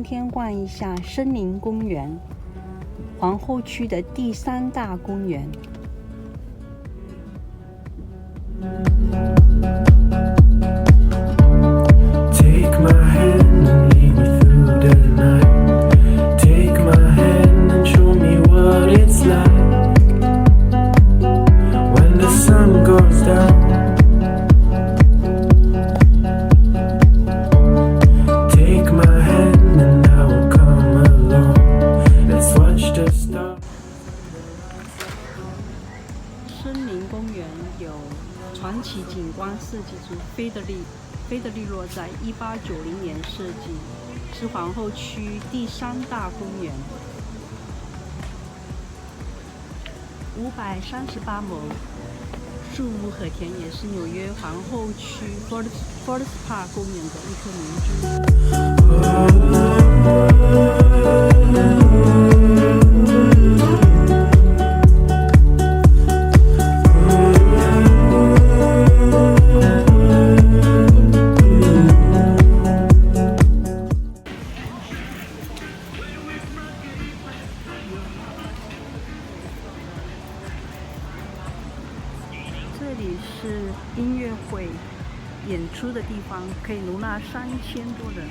今天逛一下森林公园，皇后区的第3大公园。森林公园有传奇景观设计师菲德利洛在1890年设计，是皇后区第3大公园，538亩树木和田野，是纽约皇后区 Forest Park 公园的一颗明珠。这里是音乐会演出的地方，可以容纳3000多人。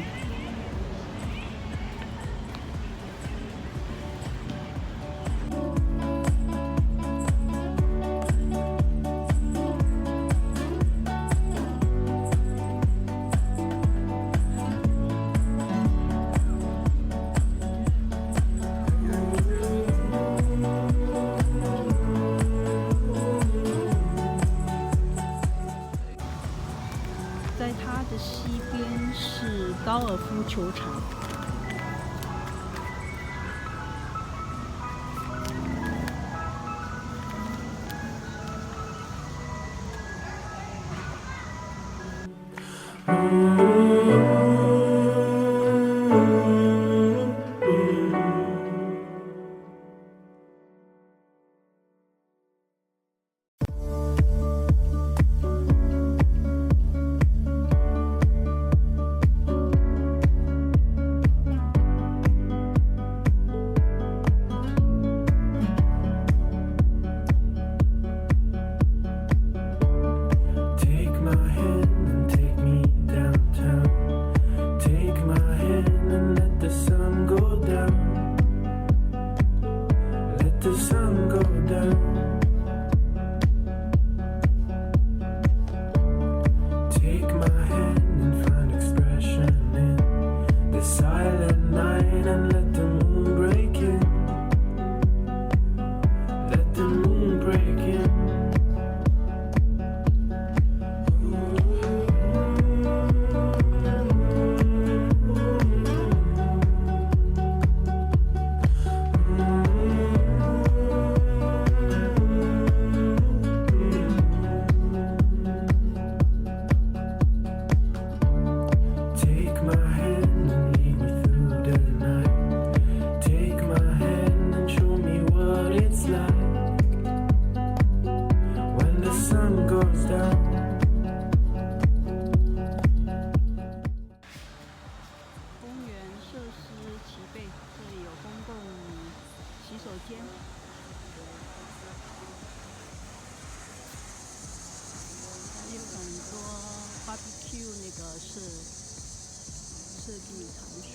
在它的西边是高尔夫球场。还有很多 barbecue 那个设计场所。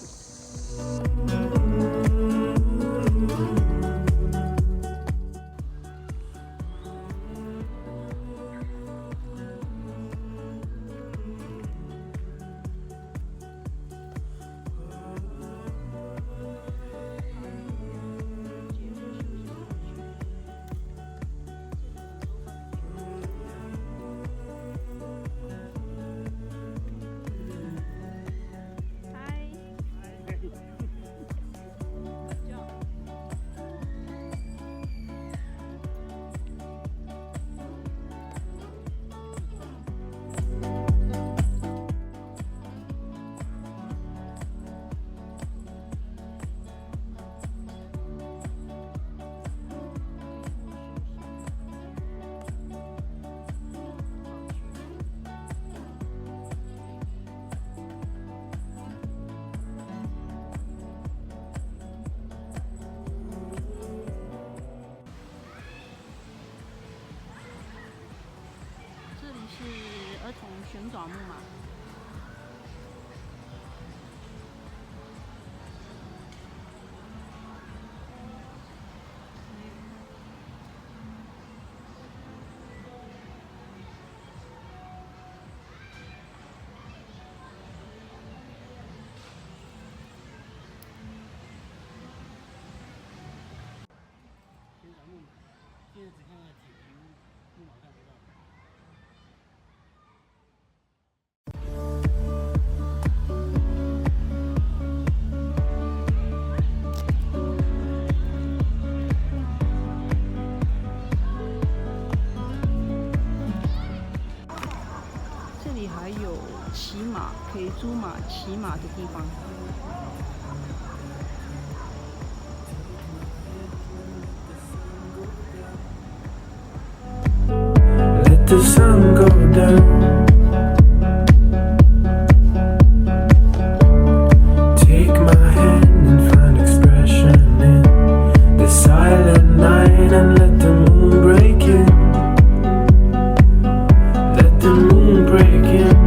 是儿童旋转木马。旋转木马，现在只看到铁皮屋，木马看不到。这里还有骑马，可以租马骑马的地方。The sun go down. Take my hand and find expression in the silent night and let the moon break in. Let the moon break in.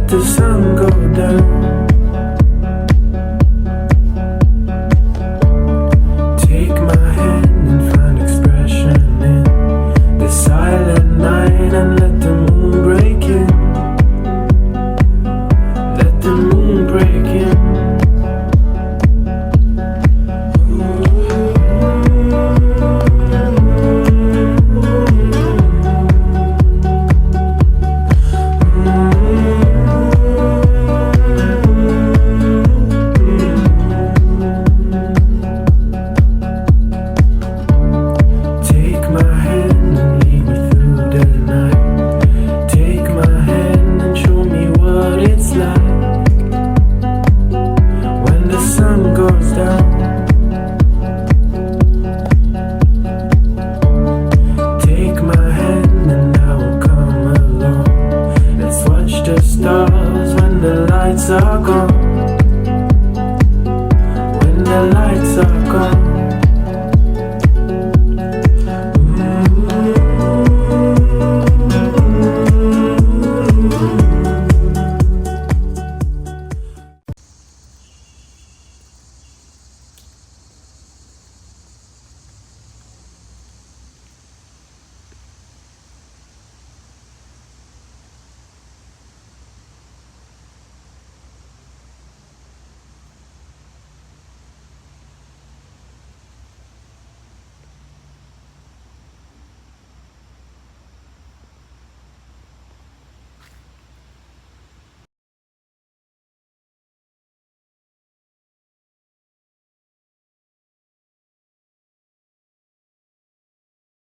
The sun go down.